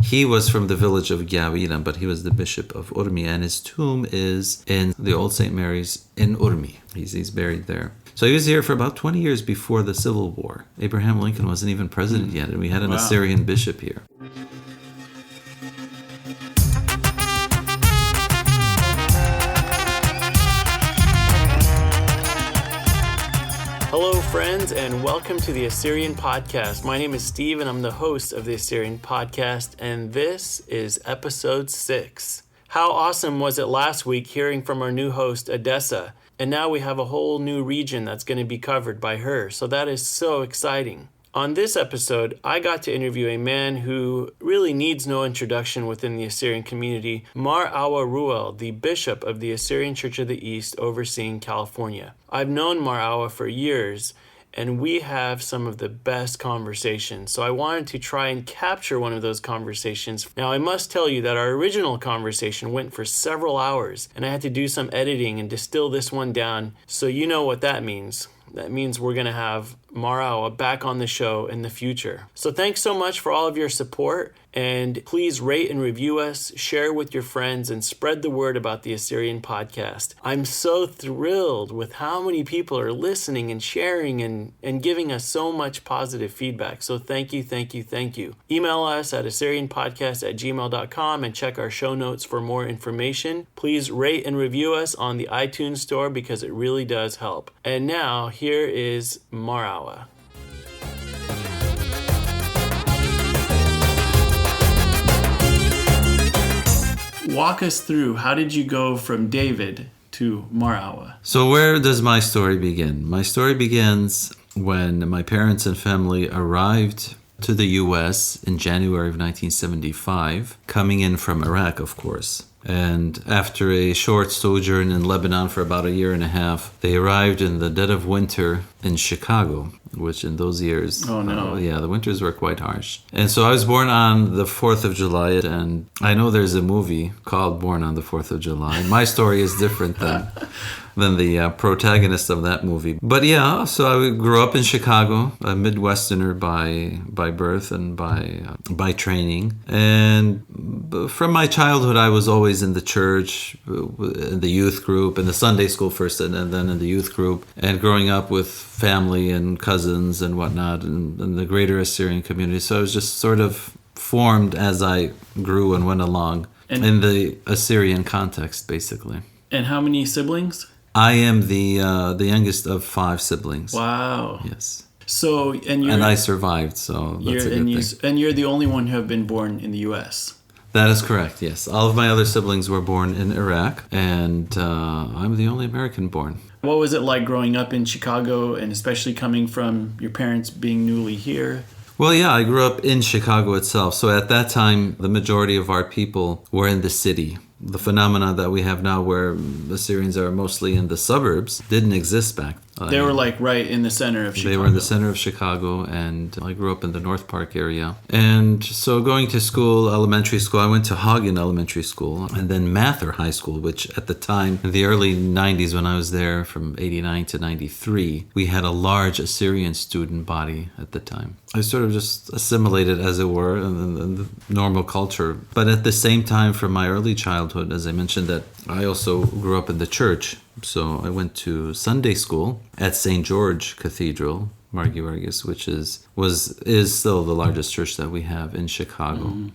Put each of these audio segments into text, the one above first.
He was from the village of Gawiran, but he was the bishop of Urmi, and his tomb is in the Old St. Mary's in Urmi. He's buried there. So he was here for about 20 years before the Civil War. Abraham Lincoln wasn't even president yet, and we had an Assyrian bishop here. Hello, friends, and welcome to the Assyrian Podcast. My name is Steve, and I'm the host of the Assyrian Podcast, and this is episode 6. How awesome was it last week hearing from our new host, Odessa? And now we have a whole new region that's going to be covered by her, so that is so exciting. On this episode, I got to interview a man who really needs no introduction within the Assyrian community, Mar Awa Royel, the bishop of the Assyrian Church of the East overseeing California. I've known Mar Awa for years, and we have some of the best conversations, so I wanted to try and capture one of those conversations. Now, I must tell you that our original conversation went for several hours, and I had to do some editing and distill this one down, so you know what that means. That means we're going to have Mar Awa back on the show in the future. So thanks so much for all of your support, and please rate and review us, share with your friends, and spread the word about the Assyrian Podcast. I'm so thrilled with how many people are listening and sharing and giving us so much positive feedback. So thank you, thank you, thank you. Email us at AssyrianPodcast@gmail.com and check our show notes for more information. Please rate and review us on the iTunes store because it really does help. And now, here is Mar Awa. Walk us through, how did you go from David to Mar Awa? So where does my story begin? My story begins when my parents and family arrived to the U.S. in January of 1975, coming in from Iraq, of course. And after a short sojourn in Lebanon for about a year and a half, they arrived in the dead of winter in Chicago, which in those years, the winters were quite harsh. And so I was born on the 4th of July, and I know there's a movie called Born on the 4th of July. My story is different than the protagonist of that movie. But yeah, so I grew up in Chicago, a Midwesterner by birth and by training. And from my childhood, I was always in the church, in the youth group, in the Sunday school first, and then in the youth group. And growing up with family and cousins and whatnot in the greater Assyrian community. So I was just sort of formed as I grew and went along in the Assyrian context, basically. And how many siblings? I am the youngest of 5 siblings. Wow. Yes. So and I survived, so that's a good thing. And you're the only one who have been born in the U.S. That is correct. Yes, all of my other siblings were born in Iraq, and I'm the only American born. What was it like growing up in Chicago, and especially coming from your parents being newly here? Well, yeah, I grew up in Chicago itself. So at that time, the majority of our people were in the city. The phenomena that we have now where Assyrians are mostly in the suburbs didn't exist back then. They were like right in the center of Chicago. They were in the center of Chicago, and I grew up in the North Park area. And so going to school, elementary school, I went to Hagen Elementary School and then Mather High School, which at the time, in the early 90s when I was there from 89 to 93, we had a large Assyrian student body at the time. I sort of just assimilated, as it were, in the normal culture. But at the same time, from my early childhood, as I mentioned, that I also grew up in the church. So I went to Sunday school at St. George Cathedral, Margi Vargas, which is still the largest church that we have in Chicago. Mm-hmm.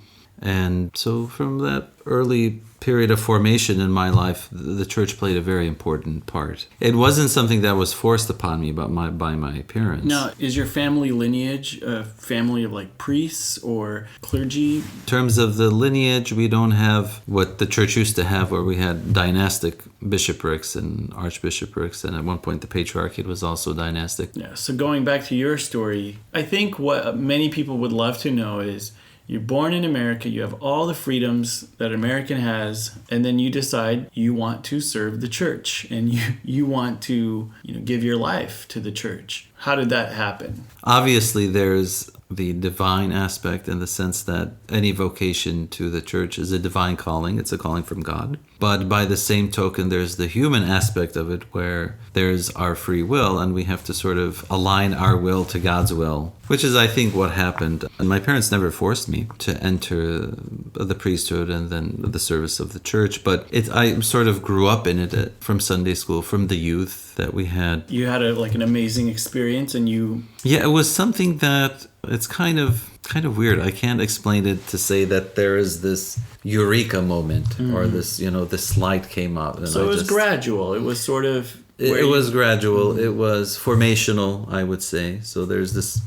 And so from that early period of formation in my life, the church played a very important part. It wasn't something that was forced upon me by my parents. Now, is your family lineage a family of like priests or clergy? In terms of the lineage, we don't have what the church used to have, where we had dynastic bishoprics and archbishoprics, and at one point the patriarchate was also dynastic. Yeah, so going back to your story, I think what many people would love to know is, you're born in America, you have all the freedoms that an American has, and then you decide you want to serve the church and you want to give your life to the church. How did that happen? Obviously, there's the divine aspect in the sense that any vocation to the church is a divine calling. It's a calling from God. But by the same token, there's the human aspect of it where there's our free will and we have to sort of align our will to God's will, which is, I think, what happened. And my parents never forced me to enter the priesthood and then the service of the church, but I sort of grew up in it from Sunday school, from the youth that we had. You had an amazing experience, and you... Yeah, it was something that it's kind of weird. I can't explain it to say that there is this eureka moment or this, this light came up. And so it was gradual. It was sort of... It was gradual. It was formational, I would say. So there's this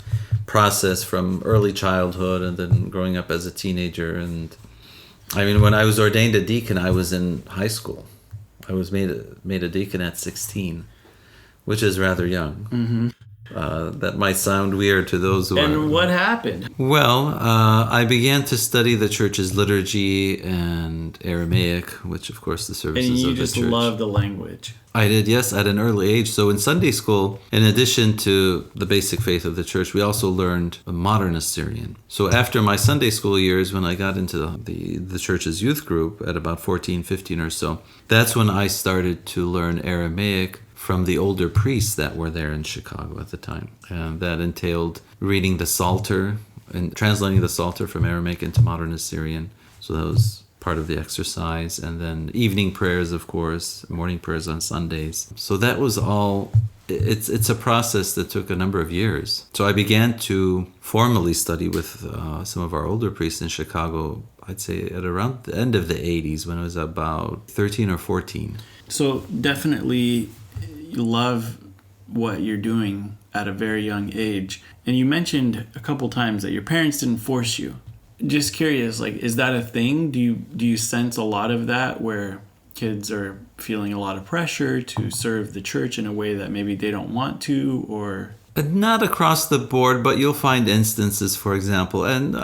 process from early childhood and then growing up as a teenager. And I mean, when I was ordained a deacon, I was in high school. I was made a deacon at 16, which is rather young. Mm-hmm. That might sound weird to those who And what happened? Well, I began to study the church's liturgy and Aramaic, which, of course, the services of the church. And you just love the language. I did, yes, at an early age. So in Sunday school, in addition to the basic faith of the church, we also learned modern Assyrian. So after my Sunday school years, when I got into the church's youth group at about 14, 15 or so, that's when I started to learn Aramaic from the older priests that were there in Chicago at the time. And that entailed reading the Psalter and translating the Psalter from Aramaic into modern Assyrian. So that was part of the exercise. And then evening prayers, of course, morning prayers on Sundays. So that was all. It's a process that took a number of years. So I began to formally study with some of our older priests in Chicago, I'd say at around the end of the 80s, when I was about 13 or 14. So definitely you love what you're doing at a very young age. And you mentioned a couple times that your parents didn't force you. Just curious, is that a thing? Do you sense a lot of that where kids are feeling a lot of pressure to serve the church in a way that maybe they don't want to, or... Not across the board, but you'll find instances, for example, and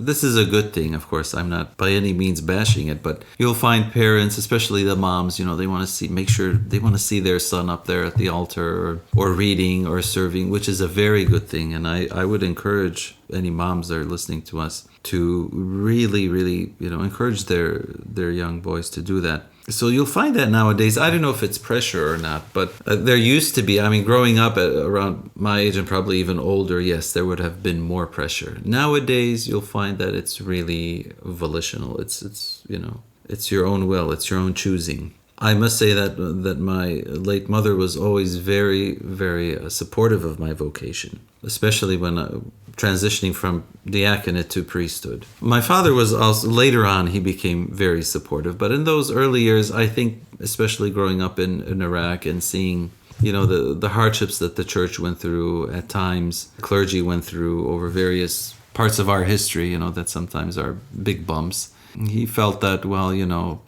this is a good thing, of course, I'm not by any means bashing it, but you'll find parents, especially the moms, they want to make sure they want to see their son up there at the altar or reading or serving, which is a very good thing. And I would encourage any moms that are listening to us to really, really, encourage their young boys to do that. So you'll find that nowadays. I don't know if it's pressure or not, but there used to be, growing up around my age and probably even older, yes, there would have been more pressure. Nowadays, you'll find that it's really volitional. It's your own will. It's your own choosing. I must say that my late mother was always very, very supportive of my vocation, especially when transitioning from diaconate to priesthood. My father was also, later on, he became very supportive. But in those early years, I think, especially growing up in Iraq and seeing, the hardships that the church went through at times, clergy went through over various parts of our history, that sometimes are big bumps. He felt that,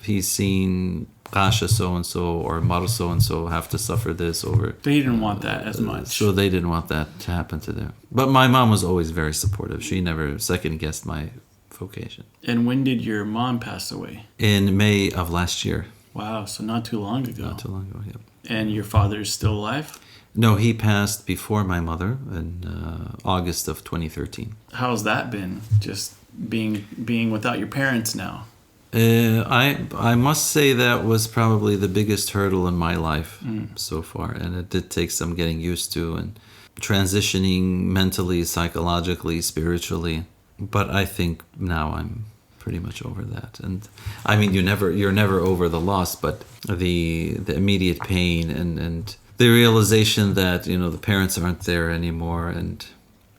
he's seen Kasha so-and-so or Maro so-and-so have to suffer this over... They didn't want that as much. So they didn't want that to happen to them. But my mom was always very supportive. She never second-guessed my vocation. And when did your mom pass away? In May of last year. Wow, so not too long ago. Not too long ago, yep. And your father's still alive? No, he passed before my mother in August of 2013. How's that been, just being without your parents now? I must say that was probably the biggest hurdle in my life so far, and it did take some getting used to and transitioning mentally, psychologically, spiritually. But I think now I'm pretty much over that. And you're never over the loss, but the immediate pain and the realization that the parents aren't there anymore. And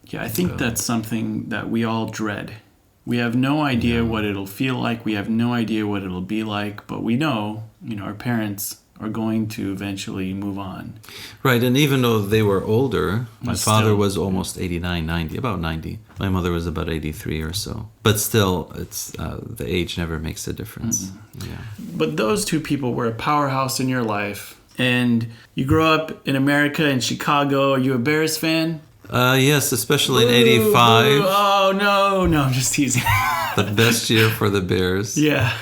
yeah, I think that's something that we all dread. We have no idea what it'll feel like. We have no idea what it'll be like. But we know, our parents are going to eventually move on. Right. And even though they were older, my father was almost 89, 90, about 90. My mother was about 83 or so. But still, it's the age never makes a difference. Mm-hmm. Yeah. But those two people were a powerhouse in your life. And you grew up in America, in Chicago. Are you a Bears fan? Yes, especially in 85. Oh, no, I'm just teasing. The best year for the Bears. Yeah.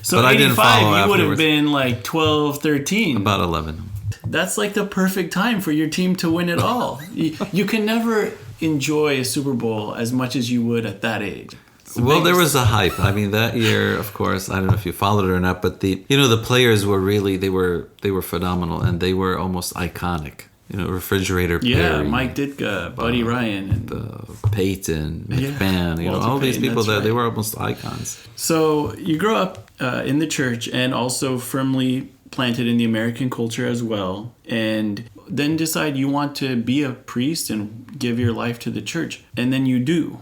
So but 85, I didn't follow you would have been like 12, 13. About 11. That's like the perfect time for your team to win it all. You can never enjoy a Super Bowl as much as you would at that age? Well, there was a hype. I mean, that year, of course, I don't know if you followed it or not, but the players were really they were phenomenal, and they were almost iconic. Refrigerator Yeah, Perry, Mike Ditka, Buddy Ryan, and Peyton, McMahon, Walter all these Payton, people that's they right. were almost icons. So you grow up in the church and also firmly planted in the American culture as well, and then decide you want to be a priest and give your life to the church, and then you do.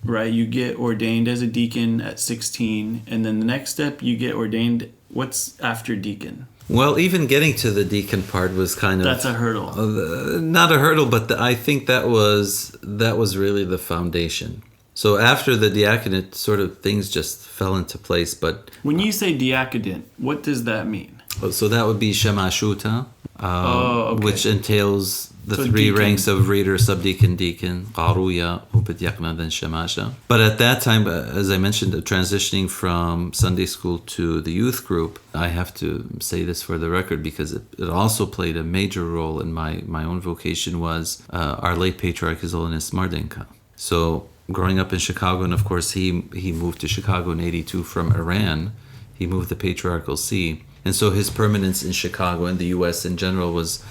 Right, you get ordained as a deacon at 16, and then the next step you get ordained. What's after deacon? Well, even getting to the deacon part was kind of That's a hurdle. Not a hurdle, but I think that was really the foundation. So after the diaconate, sort of things just fell into place. But When you say diaconate, what does that mean? so that would be shamashuta, Okay. which entails the So three deacon. ranks of reader, subdeacon, deacon, qaruya, upadyakna, then shamasha. But at that time, as I mentioned, transitioning from Sunday school to the youth group, I have to say this for the record because it also played a major role in my own vocation was our late patriarch, His Holiness Mardenka. So growing up in Chicago, and of course he moved to Chicago in '82 from Iran. He moved the Patriarchal See. And so his permanence in Chicago and the U.S. in general was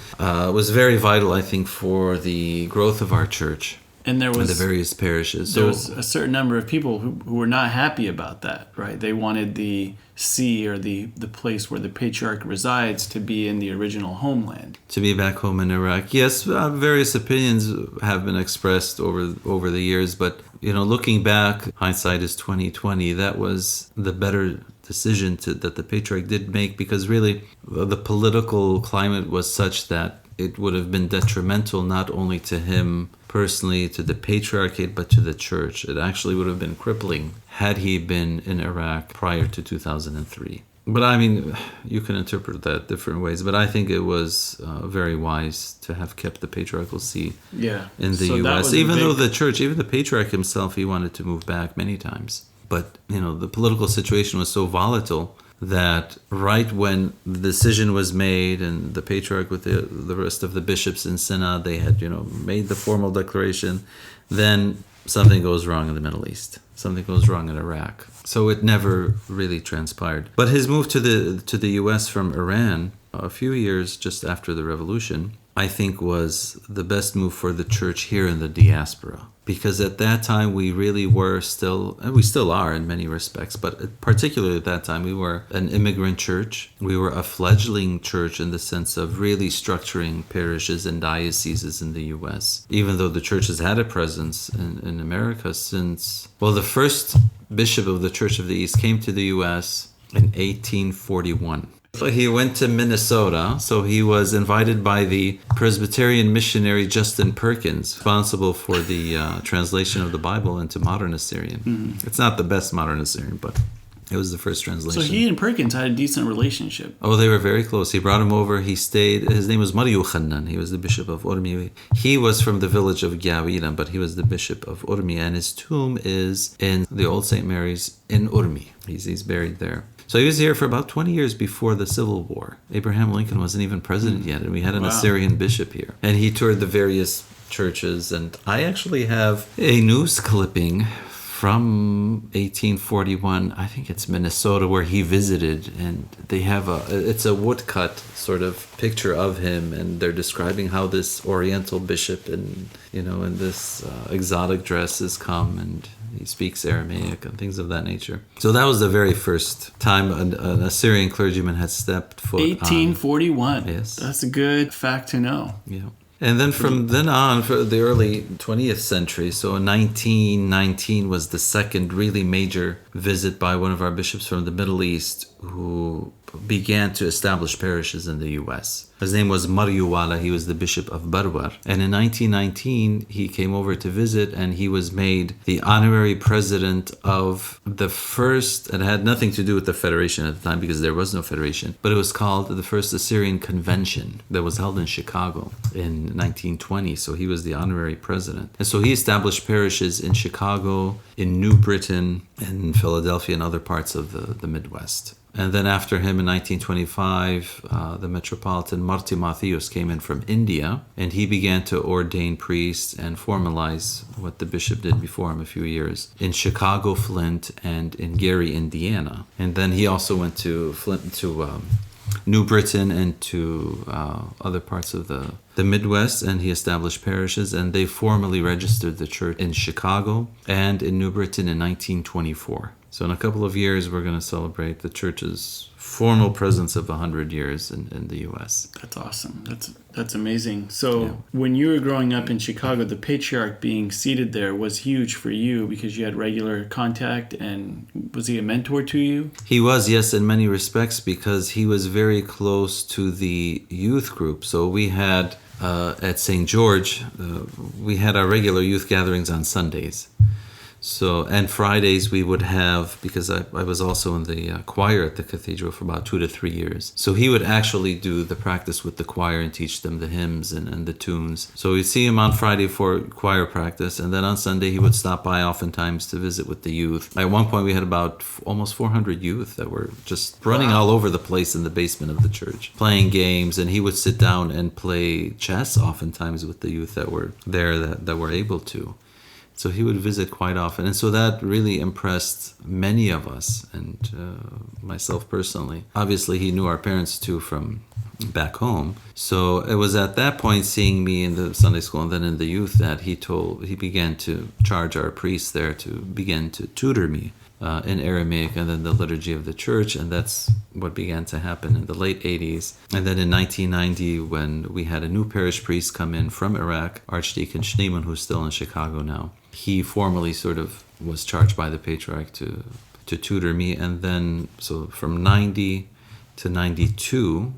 very vital, I think, for the growth of our church And there and was the various parishes. there was a certain number of people who were not happy about that, right? They wanted the see or the place where the patriarch resides to be in the original homeland. To be back home in Iraq, yes, various opinions have been expressed over the years, but looking back, hindsight is 2020. That was the better decision that the patriarch did make, because really the political climate was such that it would have been detrimental not only to him personally, to the patriarchate, but to the church. It actually would have been crippling had he been in Iraq prior to 2003. But I mean, you can interpret that different ways, but I think it was very wise to have kept the patriarchal see in the So that U.S. was a Even though big- the church, even the patriarch himself, he wanted to move back many times. But, the political situation was so volatile that right when the decision was made and the patriarch with the rest of the bishops in synod, they had, made the formal declaration, then something goes wrong in the Middle East. Something goes wrong in Iraq. So it never really transpired. But his move to the U.S. from Iran, a few years just after the revolution, I think was the best move for the church here in the diaspora. Because at that time we really were still, and we still are in many respects, but particularly at that time we were an immigrant church. We were a fledgling church in the sense of really structuring parishes and dioceses in the U.S. Even though the church has had a presence in America since, well, the first bishop of the Church of the East came to the U.S. in 1841. So he went to Minnesota, so he was invited by the Presbyterian missionary Justin Perkins, responsible for the translation of the Bible into modern Assyrian. Mm-hmm. It's not the best modern Assyrian, but it was the first translation. So he and Perkins had a decent relationship. Oh, they were very close. He brought him over. He stayed. His name was Mariu Khannan. He was the bishop of Urmi. He was from the village of Gyawilan, but he was the bishop of Urmi, and his tomb is in the Old St. Mary's in Urmi. He's buried there. So he was here for about 20 years before the Civil War. Abraham Lincoln wasn't even president yet, and we had an Assyrian bishop here. And he toured the various churches, and I actually have a news clipping from 1841, I think it's Minnesota, where he visited, and they have it's a woodcut sort of picture of him, and they're describing how this Oriental bishop in this exotic dress has come, and he speaks Aramaic and things of that nature. So that was the very first time an Assyrian clergyman had stepped foot 1841. Yes. That's a good fact to know. Yeah. And then from then on, for the early 20th century, so 1919 was the second really major visit by one of our bishops from the Middle East who began to establish parishes in the U.S. His name was Maryuwala. He was the bishop of Barwar. And in 1919, he came over to visit, and he was made the honorary president of the first, and it had nothing to do with the federation at the time because there was no federation, but it was called the First Assyrian Convention that was held in Chicago in 1920. So he was the honorary president. And so he established parishes in Chicago, in New Britain, in Philadelphia and other parts of the Midwest. And then after him in 1925, the Metropolitan Marti Mathios came in from India, and he began to ordain priests and formalize what the bishop did before him a few years in Chicago, Flint, and in Gary, Indiana. And then he also went to Flint, to New Britain, and to other parts of the Midwest, and he established parishes, and they formally registered the church in Chicago and in New Britain in 1924. So in a couple of years, we're going to celebrate the church's formal presence of 100 years in the U.S. That's awesome. That's amazing. So when you were growing up in Chicago, the patriarch being seated there was huge for you because you had regular contact, and was he a mentor to you? He was, yes, in many respects, because he was very close to the youth group. So we had, at St. George, we had our regular youth gatherings on Sundays. So, and Fridays we would have, because I was also in the choir at the cathedral for about 2 to 3 years. So he would actually do the practice with the choir and teach them the hymns and the tunes. So we'd see him on Friday for choir practice, and then on Sunday he would stop by oftentimes to visit with the youth. At one point we had about almost 400 youth that were just running all over the place in the basement of the church, playing games, and he would sit down and play chess oftentimes with the youth that were there that were able to. So he would visit quite often. And so that really impressed many of us, and myself personally. Obviously, he knew our parents too from back home. So it was at that point, seeing me in the Sunday school and then in the youth, that he began to charge our priests there to begin to tutor me in Aramaic and then the liturgy of the church. And that's what began to happen in the late 80s. And then in 1990, when we had a new parish priest come in from Iraq, Archdeacon Schneeman, who's still in Chicago now, he formally sort of was charged by the patriarch to tutor me. And then, so from 90 to 92,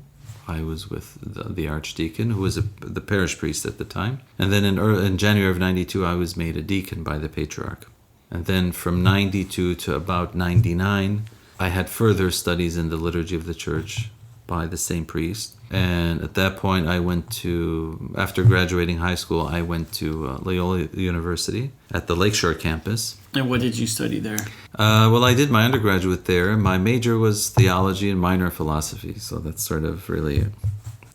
I was with the archdeacon, who was the parish priest at the time. And then in January of 92, I was made a deacon by the patriarch. And then from 92 to about 99, I had further studies in the liturgy of the church by the same priest. And at that point, after graduating high school, I went to Loyola University at the Lakeshore campus. And what did you study there? Well, I did my undergraduate there. My major was theology and minor philosophy. So that's sort of really,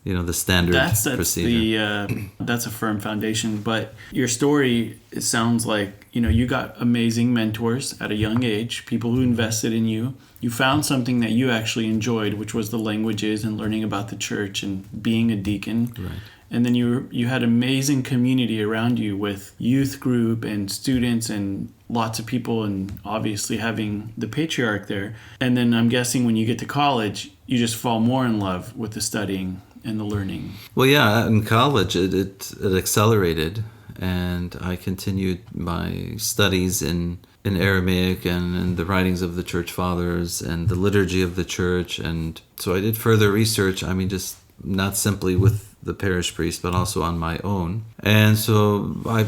the standard procedure. That's a firm foundation. But your story, it sounds like, you got amazing mentors at a young age, people who invested in you. You found something that you actually enjoyed, which was the languages and learning about the church and being a deacon. Right. And then you had amazing community around you with youth group and students and lots of people, and obviously having the patriarch there. And then I'm guessing when you get to college, you just fall more in love with the studying and the learning. Well, yeah, in college it accelerated, and I continued my studies in Aramaic and in the writings of the church fathers and the liturgy of the church. And so I did further research, just not simply with the parish priest, but also on my own. And so I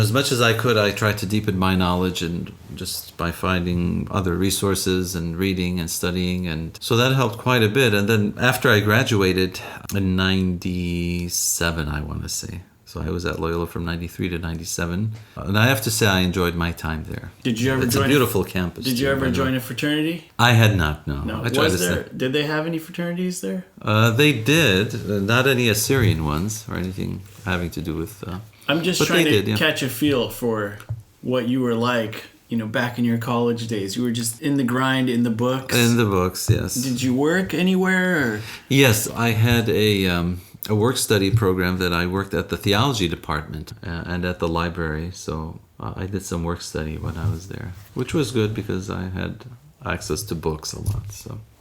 as much as I could, I tried to deepen my knowledge, and just by finding other resources and reading and studying. And so that helped quite a bit. And then after I graduated in 97, I want to say. So I was at Loyola from 93 to 97. And I have to say I enjoyed my time there. Did you ever It's a beautiful campus. Did you ever join a fraternity? I had not, no. No. I Did they have any fraternities there? They did. Not any Assyrian ones or anything having to do with... I'm just trying to catch a feel for what you were like, back in your college days. You were just in the grind, in the books. In the books, yes. Did you work anywhere? Or? Yes, I had a work-study program that I worked at the theology department and at the library. So I did some work study when I was there, which was good because I had access to books a lot.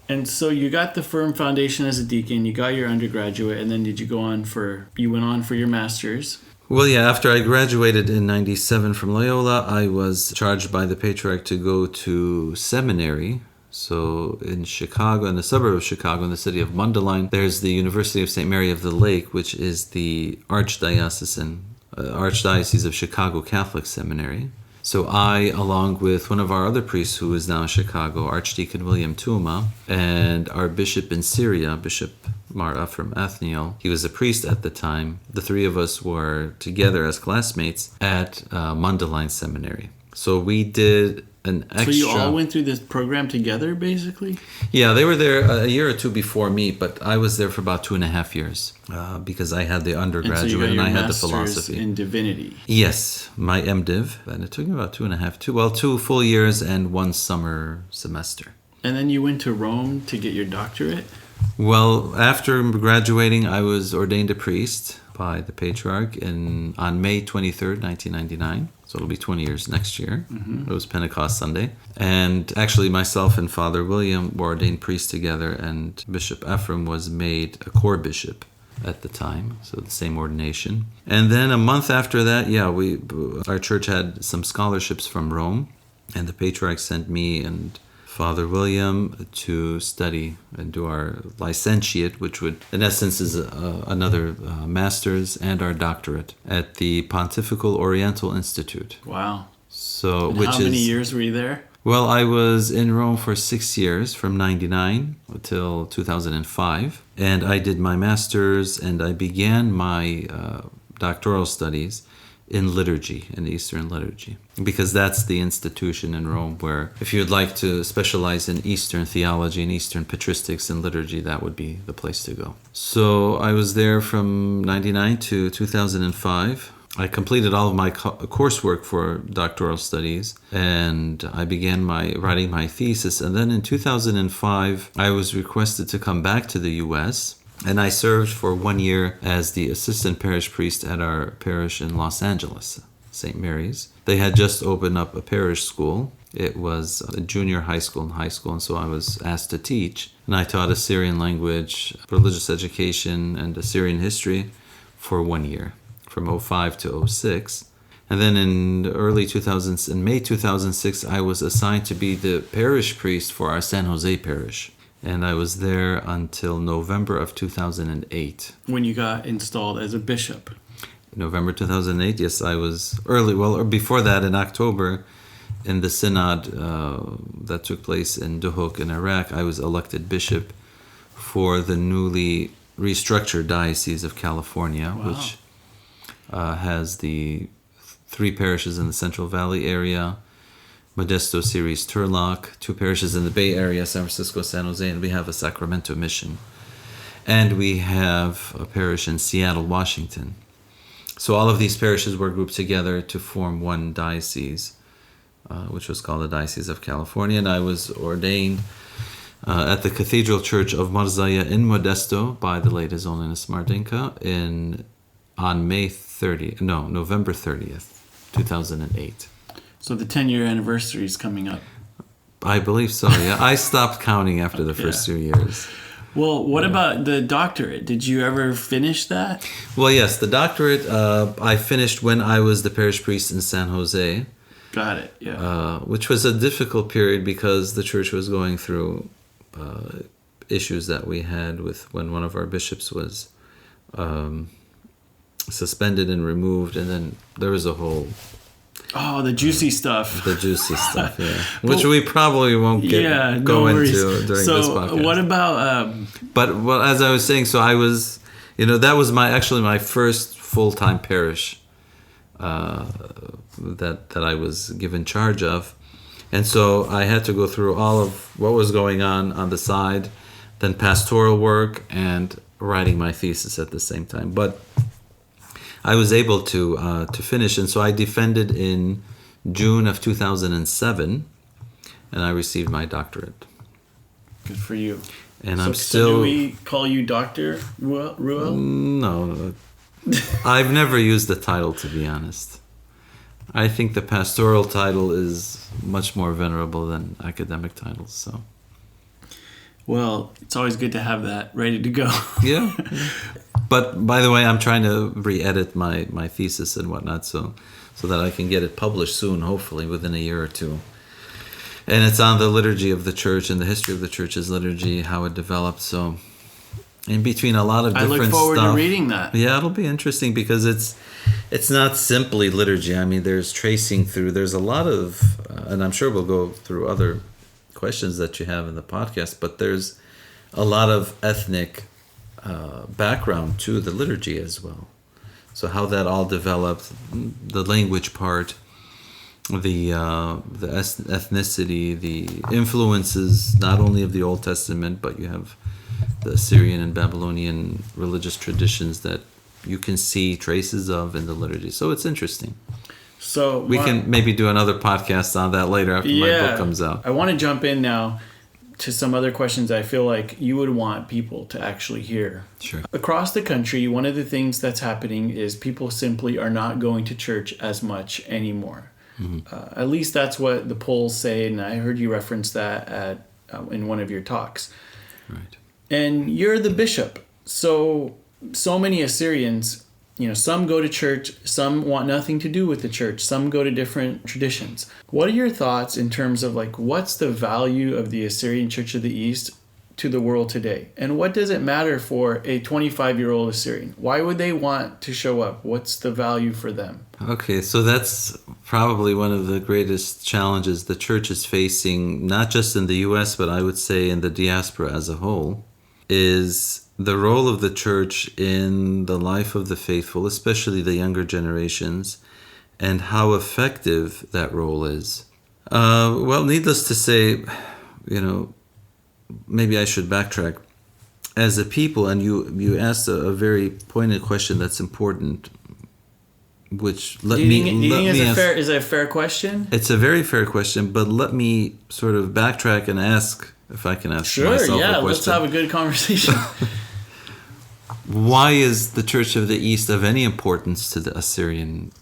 And so you got the firm foundation as a deacon, you got your undergraduate, and then you went on for your master's? Well, yeah, after I graduated in 97 from Loyola, I was charged by the patriarch to go to seminary. So in Chicago, in the suburb of Chicago, in the city of Mundelein, there's the University of St. Mary of the Lake, which is the Archdiocese of Chicago Catholic Seminary. So I, along with one of our other priests who is now in Chicago, Archdeacon William Tuma, and our bishop in Syria, Bishop Mar Ephraim Athniel, he was a priest at the time. The three of us were together as classmates at Mundelein Seminary. So we did an extra. So you all went through this program together, basically? Yeah, they were there a year or two before me, but I was there for about 2.5 years because I had the undergraduate and I had the philosophy. In divinity. Yes, my MDiv, and it took me about 2 full years and 1 summer semester. And then you went to Rome to get your doctorate? Well, after graduating, I was ordained a priest by the Patriarch on May 23rd, 1999. So it'll be 20 years next year. Mm-hmm. It was Pentecost Sunday. And actually, myself and Father William were ordained priests together, and Bishop Ephraim was made a core bishop at the time, so the same ordination. And then a month after that, our church had some scholarships from Rome, and the Patriarch sent me and Father William to study and do our licentiate, which would, in essence, is another master's, and our doctorate at the Pontifical Oriental Institute. Wow. So, and how many years were you there? Well, I was in Rome for 6 years, from 1999 until 2005. And I did my master's, and I began my doctoral studies in liturgy, in Eastern liturgy, because that's the institution in Rome where, if you'd like to specialize in Eastern theology and Eastern patristics and liturgy, that would be the place to go. So I was there from 1999 to 2005. I completed all of my coursework for doctoral studies, and I began writing my thesis. And then in 2005, I was requested to come back to the U.S., and I served for 1 year as the assistant parish priest at our parish in Los Angeles, St. Mary's. They had just opened up a parish school. It was a junior high school and so I was asked to teach. And I taught Assyrian language, religious education, and Assyrian history for 1 year, from 2005 to 2006. And then in May 2006, I was assigned to be the parish priest for our San Jose parish. And I was there until November of 2008. When you got installed as a bishop? November 2008, yes, I was early. Well, or before that, in October, in the synod that took place in Duhok in Iraq, I was elected bishop for the newly restructured Diocese of California, wow. which has the 3 parishes in the Central Valley area, Modesto, Ceres, Turlock, 2 parishes in the Bay Area, San Francisco, San Jose, and we have a Sacramento mission. And we have a parish in Seattle, Washington. So all of these parishes were grouped together to form one diocese, which was called the Diocese of California. And I was ordained at the Cathedral Church of Marzaya in Modesto by the late His Holiness Mardinka on November 30th, 2008. So the 10-year anniversary is coming up. I believe so, yeah. I stopped counting after the first 2 years. Well, what about the doctorate? Did you ever finish that? Well, yes, the doctorate I finished when I was the parish priest in San Jose. Got it, yeah. Which was a difficult period because the church was going through issues that we had with when one of our bishops was suspended and removed, and then there was a whole... Oh, the juicy stuff. The juicy stuff, yeah. Which we probably won't go into during this podcast. So what about... But as I was saying, so I was... that was my first full-time parish that I was given charge of. And so I had to go through all of what was going on the side, then pastoral work and writing my thesis at the same time. But I was able to finish, and so I defended in June of 2007, and I received my doctorate. Good for you. And so do we call you Dr. Royel? No. I've never used the title, to be honest. I think the pastoral title is much more venerable than academic titles, so... Well, it's always good to have that ready to go. Yeah. But by the way, I'm trying to re-edit my thesis and whatnot so that I can get it published soon, hopefully within a year or two. And it's on the liturgy of the church and the history of the church's liturgy, how it developed. So in between a lot of different stuff. I look forward to reading that. Yeah, it'll be interesting because it's not simply liturgy. I mean, there's tracing through. There's a lot of, and I'm sure we'll go through other questions that you have in the podcast, but there's a lot of ethnic background to the liturgy as well. So how that all developed, the language part, ethnicity, the influences not only of the Old Testament, but you have the Assyrian and Babylonian religious traditions that you can see traces of in the liturgy. So it's interesting. So we can maybe do another podcast on that later after my book comes out. I want to jump in now to some other questions I feel like you would want people to actually hear. Sure. Across the country, one of the things that's happening is people simply are not going to church as much anymore. Mm-hmm. At least that's what the polls say, and I heard you reference that in one of your talks. Right. And you're the bishop. So many Assyrians, some go to church, some want nothing to do with the church, some go to different traditions. What are your thoughts in terms of what's the value of the Assyrian Church of the East to the world today? And what does it matter for a 25-year-old Assyrian? Why would they want to show up? What's the value for them? Okay, so that's probably one of the greatest challenges the church is facing, not just in the U.S., but I would say in the diaspora as a whole, is the role of the church in the life of the faithful, especially the younger generations, and how effective that role is. Well, needless to say, maybe I should backtrack. As a people, and you asked a very pointed question that's important, which do you think is a fair question? It's a very fair question, but let me sort of backtrack and ask, if I can ask myself a question. Let's have a good conversation. Why is the Church of the East of any importance to the Assyrian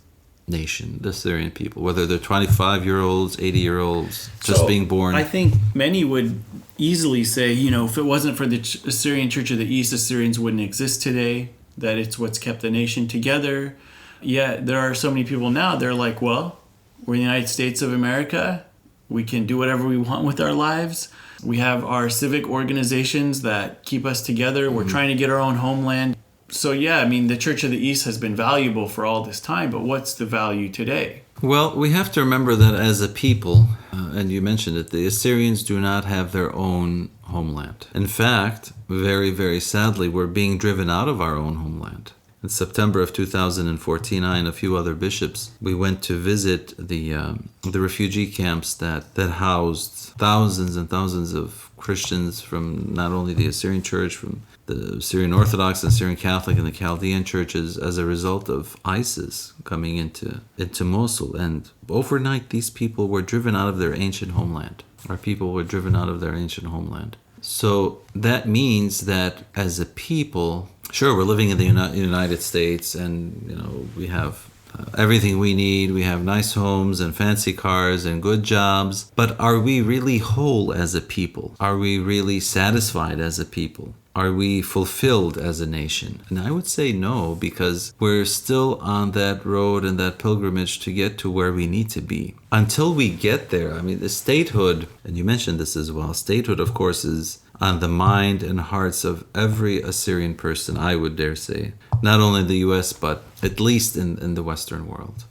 nation, the Assyrian people, whether they're 25-year-olds, 80-year-olds, just being born? I think many would easily say, if it wasn't for the Assyrian Church of the East, Assyrians wouldn't exist today, that it's what's kept the nation together. Yet there are so many people now, they're like, well, we're in the United States of America. We can do whatever we want with our lives. We have our civic organizations that keep us together. We're trying to get our own homeland. So the Church of the East has been valuable for all this time, but what's the value today? Well, we have to remember that as a people, and you mentioned it, the Assyrians do not have their own homeland. In fact, very, very sadly, we're being driven out of our own homeland. In September of 2014, I and a few other bishops, we went to visit the refugee camps that housed thousands and thousands of Christians from not only the Assyrian Church, from the Syrian Orthodox and Syrian Catholic and the Chaldean churches as a result of ISIS coming into Mosul. And overnight, these people were driven out of their ancient homeland. Our people were driven out of their ancient homeland. So that means that as a people, sure, we're living in the United States, and we have everything we need. We have nice homes and fancy cars and good jobs. But are we really whole as a people? Are we really satisfied as a people? Are we fulfilled as a nation? And I would say no, because we're still on that road and that pilgrimage to get to where we need to be. Until we get there, the statehood, and you mentioned this as well, statehood, of course, is on the mind and hearts of every Assyrian person, I would dare say. Not only in the U.S., but at least in the Western world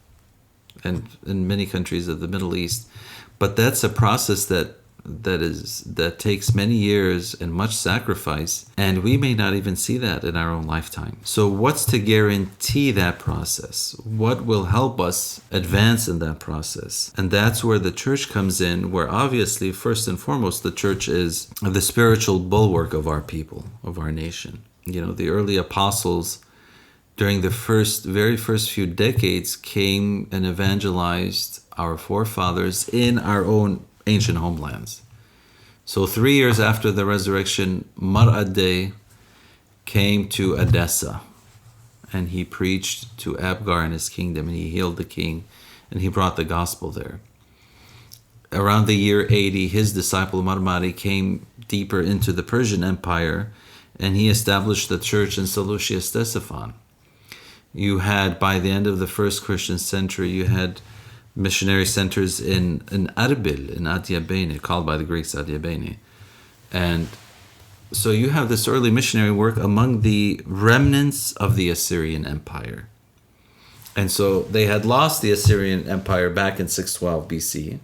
and in many countries of the Middle East. But that's a process that takes many years and much sacrifice, and we may not even see that in our own lifetime. So what's to guarantee that process? What will help us advance in that process? And that's where the church comes in, where obviously, first and foremost, the church is the spiritual bulwark of our people, of our nation. The early apostles during the very first few decades came and evangelized our forefathers in our own ancient homelands. So 3 years after the resurrection, Mar-ad-Day came to Edessa, and he preached to Abgar and his kingdom, and he healed the king, and he brought the gospel there. Around the year 80, his disciple Marmari came deeper into the Persian Empire, and he established the church in Seleucia Ctesiphon. You had, by the end of the first Christian century, you had missionary centers in Arbil, in Adiabene, called by the Greeks Adiabene. And so you have this early missionary work among the remnants of the Assyrian Empire. And so they had lost the Assyrian Empire back in 612 BC.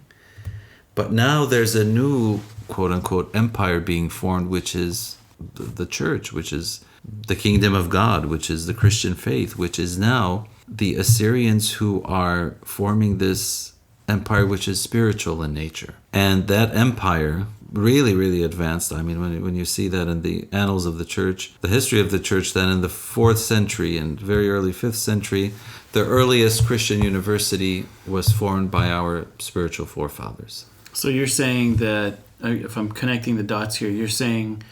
But now there's a new, quote-unquote, empire being formed, which is the church, which is the kingdom of God, which is the Christian faith, which is now the Assyrians who are forming this empire which is spiritual in nature. And that empire really, really advanced. I mean, when you see that in the annals of the church, the history of the church, then in the 4th century and very early 5th century, the earliest Christian university was formed by our spiritual forefathers. So you're saying that, if I'm connecting the dots here, you're saying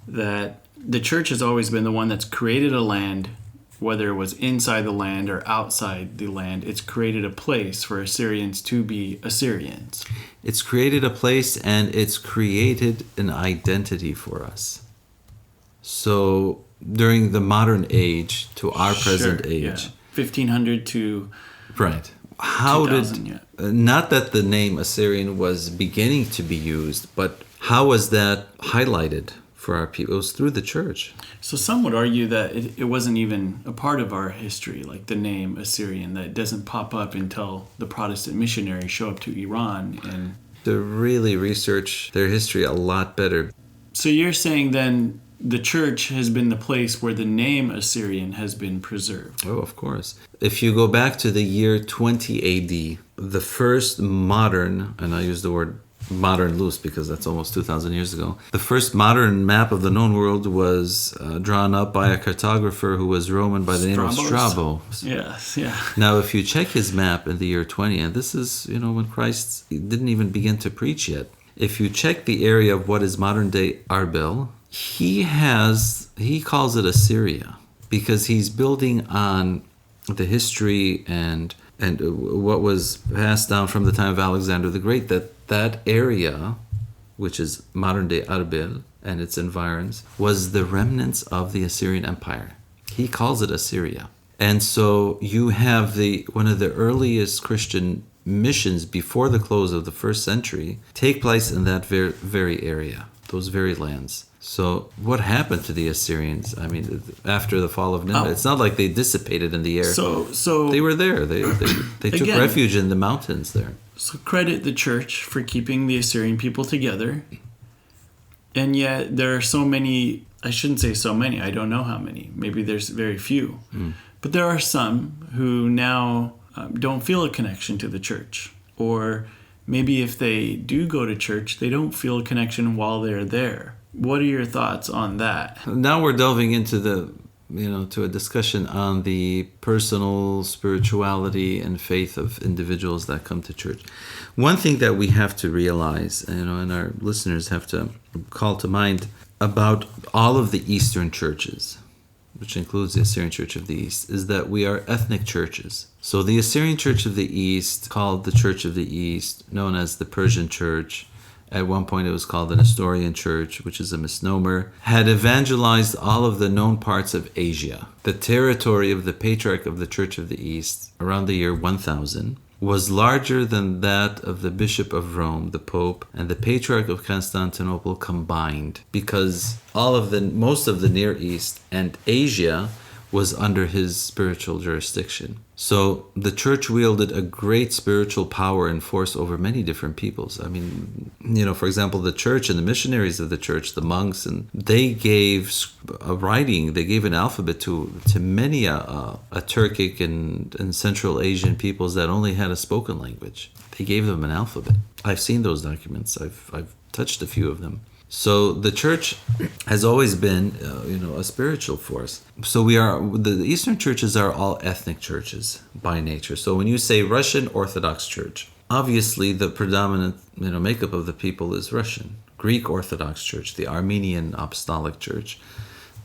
that the church has always been the one that's created a land, whether it was inside the land or outside the land. It's created a place for Assyrians to be Assyrians. It's created a place, and it's created an identity for us. So during the modern age to our present age, 1500 to right. How 2000, did not that the name Assyrian was beginning to be used, but how was that highlighted for our people? It was through the church. So some would argue that it wasn't even a part of our history, like the name Assyrian, that it doesn't pop up until the Protestant missionaries show up to Iran. And to really research their history a lot better. So you're saying then the church has been the place where the name Assyrian has been preserved. Oh, of course. If you go back to the year 20 AD, the first modern, and I use the word modern loose because that's almost 2,000 years ago, the first modern map of the known world was drawn up by a cartographer who was Roman by the name of Strabo. Yes, yeah. Now, if you check his map in the year 20, and this is, when Christ didn't even begin to preach yet, if you check the area of what is modern-day Arbil, he calls it Assyria because he's building on the history and what was passed down from the time of Alexander the Great, that area, which is modern-day Arbil and its environs, was the remnants of the Assyrian Empire. He calls it Assyria. And so you have one of the earliest Christian missions before the close of the 1st century take place in that very area, those very lands. So what happened to the Assyrians? I mean, after the fall of Nineveh, it's not like they dissipated in the air. So they were there. They took again, refuge in the mountains there. So credit the church for keeping the Assyrian people together. And yet there are so many, I shouldn't say so many, I don't know how many. Maybe there's very few. But there are some who now don't feel a connection to the church. Or maybe if they do go to church, they don't feel a connection while they're there. What are your thoughts on that? Now we're delving into to a discussion on the personal spirituality and faith of individuals that come to church. One thing that we have to realize, and our listeners have to call to mind about all of the Eastern churches, which includes the Assyrian Church of the East, is that we are ethnic churches. So the Assyrian Church of the East, called the Church of the East, known as the Persian Church, at one point it was called the Nestorian Church, which is a misnomer, had evangelized all of the known parts of Asia. The territory of the Patriarch of the Church of the East, around the year 1000, was larger than that of the Bishop of Rome, the Pope, and the Patriarch of Constantinople combined, because most of the Near East and Asia was under his spiritual jurisdiction. So the church wielded a great spiritual power and force over many different peoples. I mean, for example, the church and the missionaries of the church, the monks, and they gave a writing, they gave an alphabet to many a Turkic and Central Asian peoples that only had a spoken language. They gave them an alphabet. I've seen those documents. I've touched a few of them. So the church has always been, a spiritual force. So the Eastern churches are all ethnic churches by nature. So when you say Russian Orthodox Church, obviously the predominant, makeup of the people is Russian. Greek Orthodox Church, the Armenian Apostolic Church,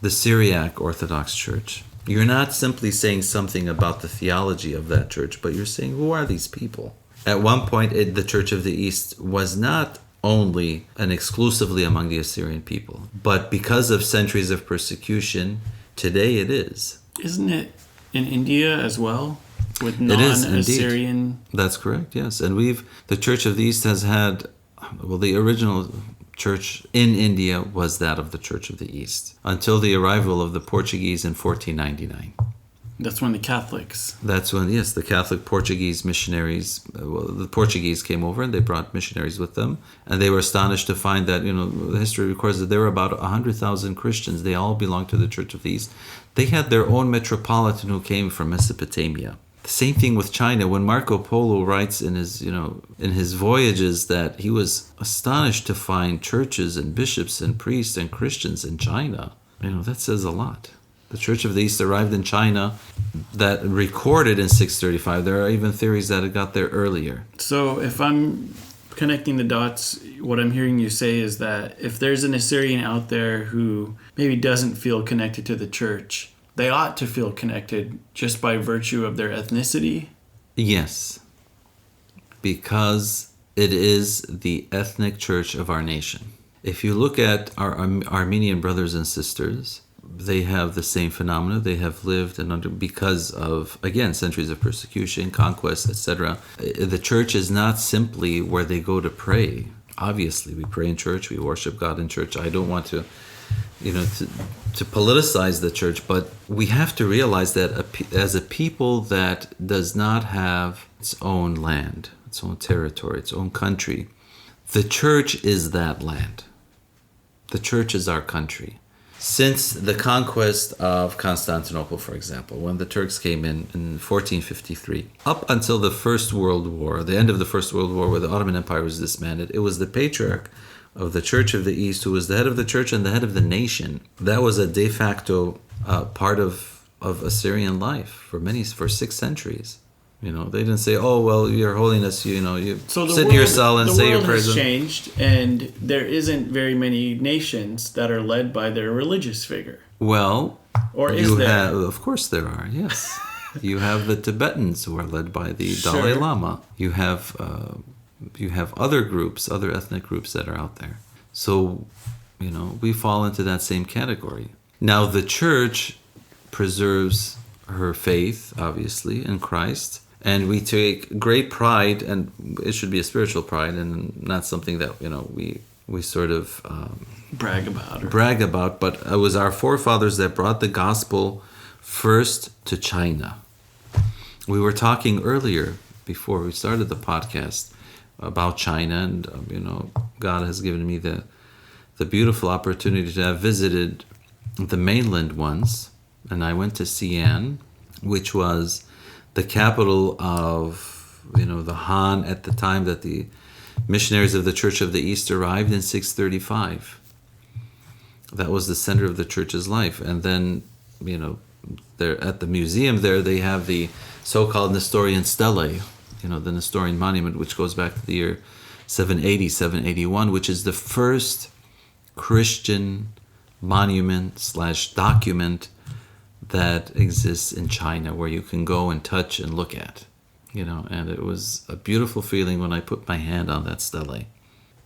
the Syriac Orthodox Church. You're not simply saying something about the theology of that church, but you're saying, who are these people? At one point, the Church of the East was not only and exclusively among the Assyrian people, but because of centuries of persecution, today it is. Isn't it in India as well, with non-Assyrian? That's correct, yes. And the Church of the East has had, the original church in India was that of the Church of the East, until the arrival of the Portuguese in 1499. That's when the Catholics. That's when, yes, the Catholic Portuguese missionaries, the Portuguese came over and they brought missionaries with them. And they were astonished to find that, the history records that there were about 100,000 Christians. They all belonged to the Church of the East. They had their own metropolitan who came from Mesopotamia. The same thing with China. When Marco Polo writes in his voyages that he was astonished to find churches and bishops and priests and Christians in China, that says a lot. The Church of the East arrived in China, that recorded in 635. There are even theories that it got there earlier. So if I'm connecting the dots, what I'm hearing you say is that if there's an Assyrian out there who maybe doesn't feel connected to the church, they ought to feel connected just by virtue of their ethnicity? Yes, because it is the ethnic church of our nation. If you look at our Armenian brothers and sisters, they have the same phenomena. They have lived because of, again, centuries of persecution, conquest, etc. The church is not simply where they go to pray. Obviously, we pray in church, we worship God in church. I don't want to politicize the church, but we have to realize that as a people that does not have its own land, its own territory, its own country, the church is that land. The church is our country. Since the conquest of Constantinople, for example, when the Turks came in 1453, up until the First World War, the end of the First World War, where the Ottoman Empire was disbanded, it was the patriarch of the Church of the East who was the head of the church and the head of the nation. That was a de facto part of Assyrian life for 6 centuries. They didn't say, "Oh, well, Your Holiness, you sit in your cell and say your prayers." The world has changed, and there isn't very many nations that are led by their religious figure. Well, or is there? Of course there are, yes. You have the Tibetans who are led by the Dalai Lama. You have other groups, other ethnic groups that are out there. So, we fall into that same category. Now, the church preserves her faith, obviously, in Christ. And we take great pride, and it should be a spiritual pride and not something that, we sort of brag about. But it was our forefathers that brought the gospel first to China. We were talking earlier, before we started the podcast, about China, and God has given me the beautiful opportunity to have visited the mainland once, and I went to Xi'an, which was the capital of the Han at the time that the missionaries of the Church of the East arrived in 635. That was the center of the church's life. And then there at the museum there they have the so-called Nestorian stele, the Nestorian monument, which goes back to the year 780, 781, which is the first Christian monument/document that exists in China, where you can go and touch and look at, and it was a beautiful feeling when I put my hand on that stele.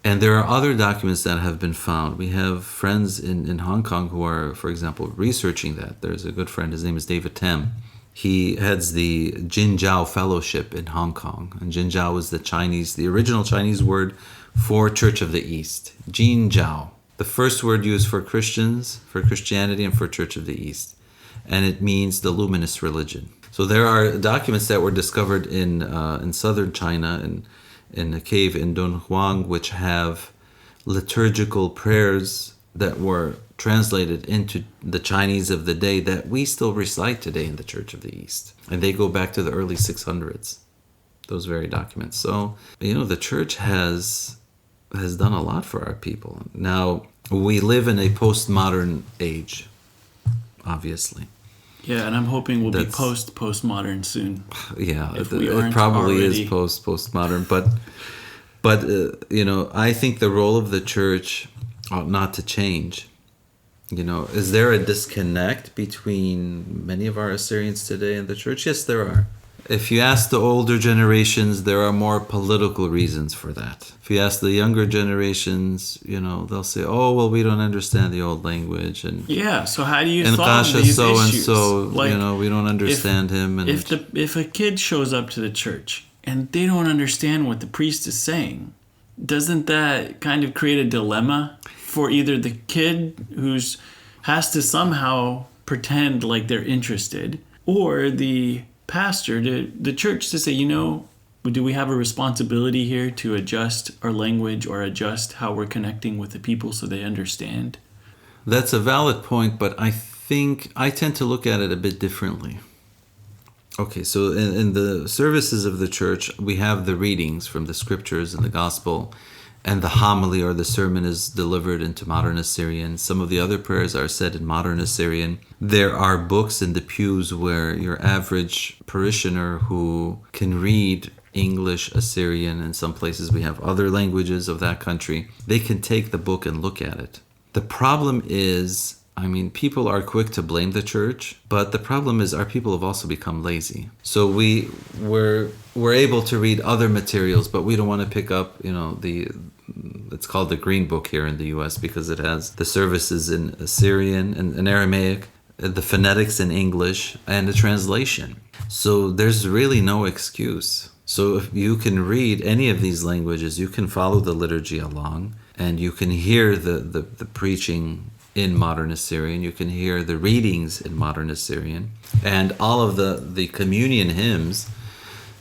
And there are other documents that have been found. We have friends in Hong Kong who are, for example, researching that. There's a good friend, his name is David Tem. He heads the Jinjiao Fellowship in Hong Kong, and Jinjiao is the original Chinese word for Church of the East. Jinjiao, the first word used for Christians, for Christianity, and for Church of the East. And it means the luminous religion. So there are documents that were discovered in southern China, in a cave in Dunhuang, which have liturgical prayers that were translated into the Chinese of the day that we still recite today in the Church of the East. And they go back to the early 600s, those very documents. So, the church has done a lot for our people. Now, we live in a postmodern age, obviously. Yeah, and I'm hoping we'll be postmodern soon. Yeah, it probably is postmodern, but I think the role of the church ought not to change. Is there a disconnect between many of our Assyrians today and the church? Yes, there are. If you ask the older generations, there are more political reasons for that. If you ask the younger generations, they'll say, "Oh, well, we don't understand the old language." And yeah, so how do you solve these so issues? And so, we don't understand him. And if a kid shows up to the church and they don't understand what the priest is saying, doesn't that kind of create a dilemma for either the kid who's has to somehow pretend like they're interested, or the pastor, the church, to say, do we have a responsibility here to adjust our language or adjust how we're connecting with the people so they understand? That's a valid point, but I think I tend to look at it a bit differently. Okay, so in the services of the church, we have the readings from the scriptures and the gospel, and the homily or the sermon is delivered into modern Assyrian. Some of the other prayers are said in modern Assyrian. There are books in the pews where your average parishioner who can read English, Assyrian, in some places we have other languages of that country, they can take the book and look at it. The problem is, people are quick to blame the church, but the problem is our people have also become lazy. So we're able to read other materials, but we don't want to pick up, it's called the Green Book here in the U.S. because it has the services in Assyrian and in Aramaic, the phonetics in English, and the translation. So there's really no excuse. So if you can read any of these languages, you can follow the liturgy along, and you can hear the preaching in modern Assyrian, you can hear the readings in modern Assyrian, and all of the communion hymns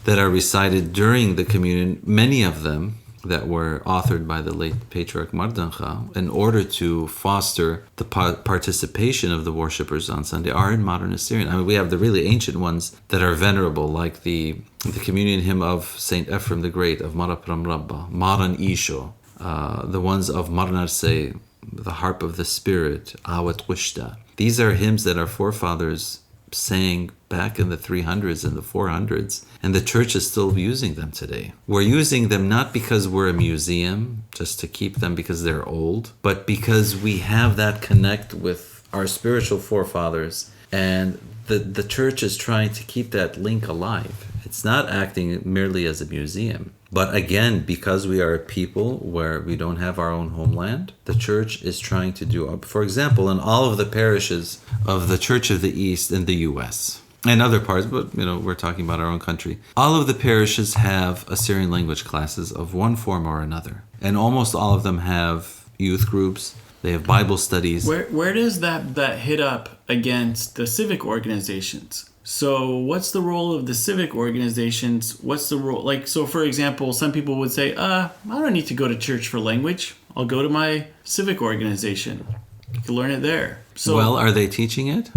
that are recited during the communion, many of them that were authored by the late Patriarch Mardancha in order to foster the participation of the worshippers on Sunday are in modern Assyrian. We have the really ancient ones that are venerable, like the communion hymn of Saint Ephraim the Great, of Marapram Rabba, Maran Isho, the ones of Marnarse, the harp of the spirit, Awat Wishta. These are hymns that our forefathers sang back in the 300s and the 400s, and the church is still using them today. We're using them not because we're a museum, just to keep them because they're old, but because we have that connect with our spiritual forefathers, and the church is trying to keep that link alive. It's not acting merely as a museum. But again, because we are a people where we don't have our own homeland, the church is trying to do, for example, in all of the parishes of the Church of the East in the U.S. and other parts, but we're talking about our own country. All of the parishes have Assyrian language classes of one form or another. And almost all of them have youth groups. They have Bible studies. Where does that hit up against the civic organizations? So what's the role of the civic organizations? What's the role? So for example, some people would say, I don't need to go to church for language. I'll go to my civic organization. You can learn it there. So, well, are they teaching it?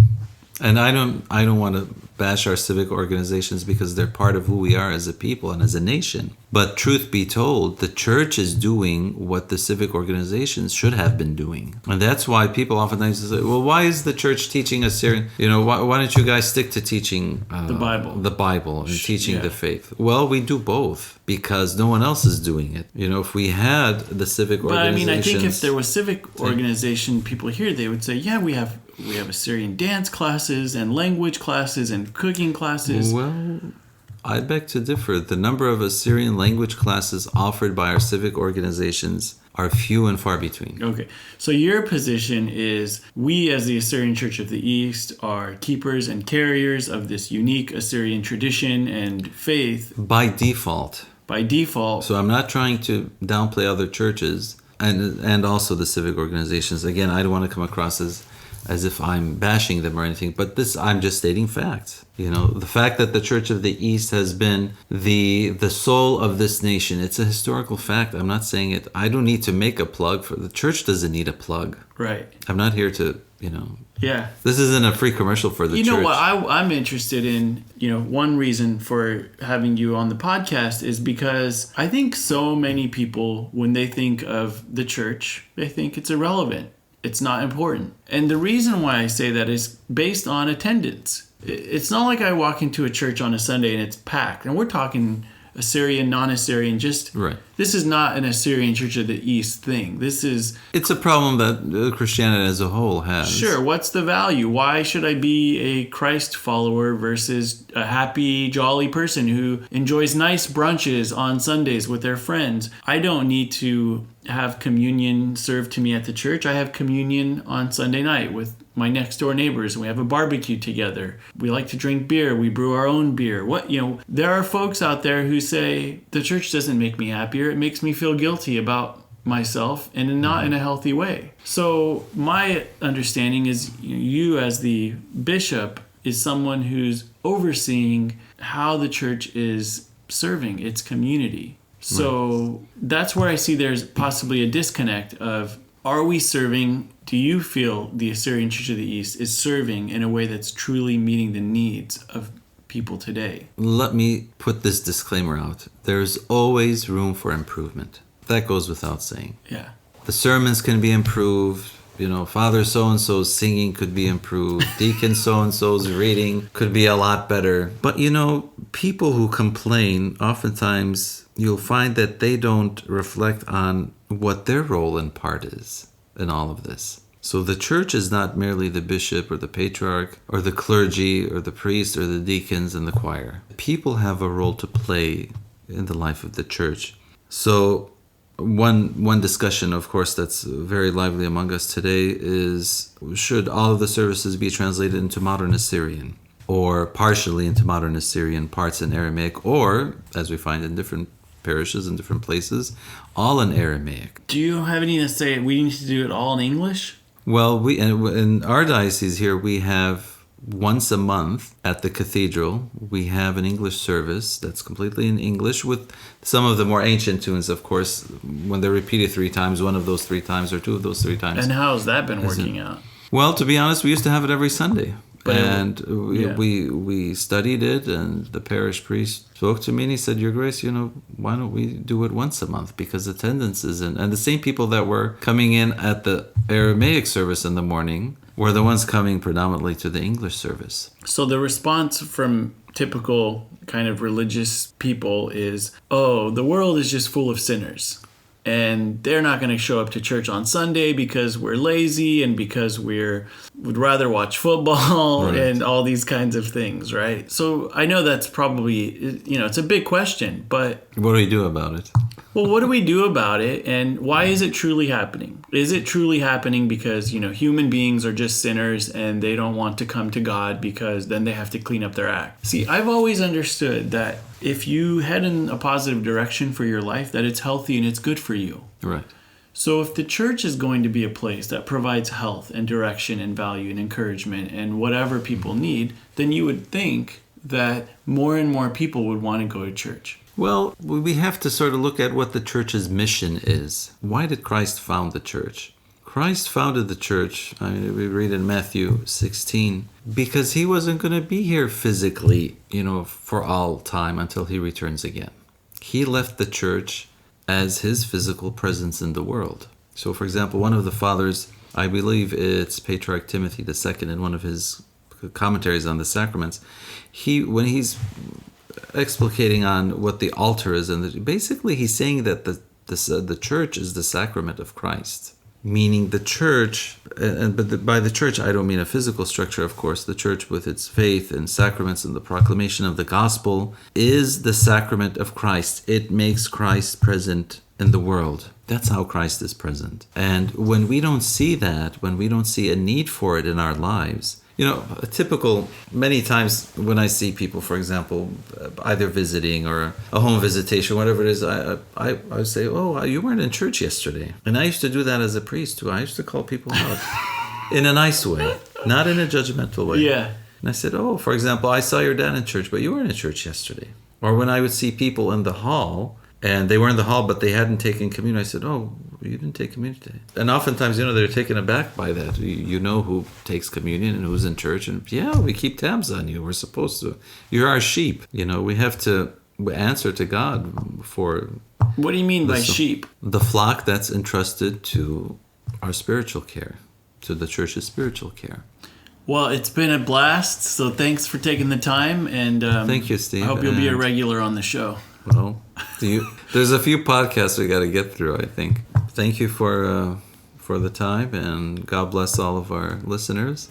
And I don't want to bash our civic organizations because they're part of who we are as a people and as a nation. But truth be told, the church is doing what the civic organizations should have been doing. And that's why people oftentimes say, well, why is the church teaching Assyrian? Why don't you guys stick to teaching the Bible and teaching the faith? Well, we do both because no one else is doing it. If we had the civic organizations... But I think if there was civic organization people here, they would say, yeah, we have Assyrian dance classes and language classes and cooking classes. Well, I beg to differ. The number of Assyrian language classes offered by our civic organizations are few and far between. Okay. So your position is we as the Assyrian Church of the East are keepers and carriers of this unique Assyrian tradition and faith. By default. By default. So I'm not trying to downplay other churches and also the civic organizations. Again, I don't want to come across as if I'm bashing them or anything, but I'm just stating facts. The fact that the Church of the East has been the soul of this nation, it's a historical fact. I'm not saying it. I don't need to make a plug for the church. Doesn't need a plug. Right. I'm not here to, Yeah. This isn't a free commercial for the church. You know what I'm interested in, one reason for having you on the podcast is because I think so many people, when they think of the church, they think it's irrelevant. It's not important. And the reason why I say that is based on attendance. It's not like I walk into a church on a Sunday and it's packed. And we're talking Assyrian, non-Assyrian, right. This is not an Assyrian Church of the East thing. It's a problem that Christianity as a whole has. Sure, what's the value? Why should I be a Christ follower versus a happy, jolly person who enjoys nice brunches on Sundays with their friends? I don't need to have communion served to me at the church. I have communion on Sunday night with my next door neighbors, and we have a barbecue together. We like to drink beer. We brew our own beer. There are folks out there who say the church doesn't make me happier. It makes me feel guilty about myself and not in a healthy way. So my understanding is you as the bishop is someone who's overseeing how the church is serving its community. So that's where I see there's possibly a disconnect of, are we serving? Do you feel the Assyrian Church of the East is serving in a way that's truly meeting the needs of people today. Let me put this disclaimer out. There's always room for improvement. That goes without saying. Yeah. The sermons can be improved. Father so-and-so's singing could be improved. Deacon so-and-so's reading could be a lot better. But, people who complain, oftentimes you'll find that they don't reflect on what their role and part is in all of this. So the church is not merely the bishop or the patriarch or the clergy or the priest or the deacons and the choir. People have a role to play in the life of the church. So one discussion, of course, that's very lively among us today is, should all of the services be translated into modern Assyrian or partially into modern Assyrian, parts in Aramaic, or, as we find in different parishes in different places, all in Aramaic? Do you have anything to say we need to do it all in English? Well, we in our diocese here, we have once a month at the cathedral, we have an English service that's completely in English with some of the more ancient tunes, of course, when they're repeated 3 times, one of those 3 times or 2 of those 3 times. And how has that been working out? Well, to be honest, we used to have it every Sunday. But And we studied it, and the parish priest spoke to me and he said, Your Grace, why don't we do it once a month? Because attendance isn't. And the same people that were coming in at the Aramaic service in the morning were the ones coming predominantly to the English service. So the response from typical kind of religious people is, oh, the world is just full of sinners. And they're not going to show up to church on Sunday because we're lazy and because would rather watch football Right. and all these kinds of things, right? So I know that's probably, it's a big question, but... What do you do about it? Well, what do we do about it, and why is it truly happening? Is it truly happening because, human beings are just sinners and they don't want to come to God because then they have to clean up their act? See, I've always understood that if you head in a positive direction for your life, that it's healthy and it's good for you. Right. So if the church is going to be a place that provides health and direction and value and encouragement and whatever people need, then you would think that more and more people would want to go to church. Well, we have to sort of look at what the church's mission is. Why did Christ found the church? Christ founded the church, we read in Matthew 16, because he wasn't going to be here physically, for all time until he returns again. He left the church as his physical presence in the world. So, for example, one of the fathers, I believe it's Patriarch Timothy II, in one of his commentaries on the sacraments, when he's explicating on what the altar is, and basically he's saying that the church is the sacrament of Christ, meaning the church, but by the church I don't mean a physical structure, of course. The church with its faith and sacraments and the proclamation of the gospel is the sacrament of Christ. It makes Christ present in the world. That's how Christ is present. And when we don't see that, when we don't see a need for it in our lives, many times when I see people, for example, either visiting or a home visitation, whatever it is, I would say, oh, you weren't in church yesterday. And I used to do that as a priest too. I used to call people out in a nice way, not in a judgmental way. Yeah. And I said, oh, for example, I saw your dad in church, but you weren't in church yesterday. Or when I would see people in the hall, and they were in the hall, but they hadn't taken communion. I said, oh, you didn't take communion today. And oftentimes, they're taken aback by that. You know who takes communion and who's in church. And yeah, we keep tabs on you. We're supposed to. You're our sheep. We have to answer to God for... What do you mean by sheep? The flock that's entrusted to our spiritual care, to the church's spiritual care. Well, it's been a blast, so thanks for taking the time. And thank you, Steve. I hope you'll be a regular on the show. Well, there's a few podcasts we got to get through, I think. Thank you for the time, and God bless all of our listeners.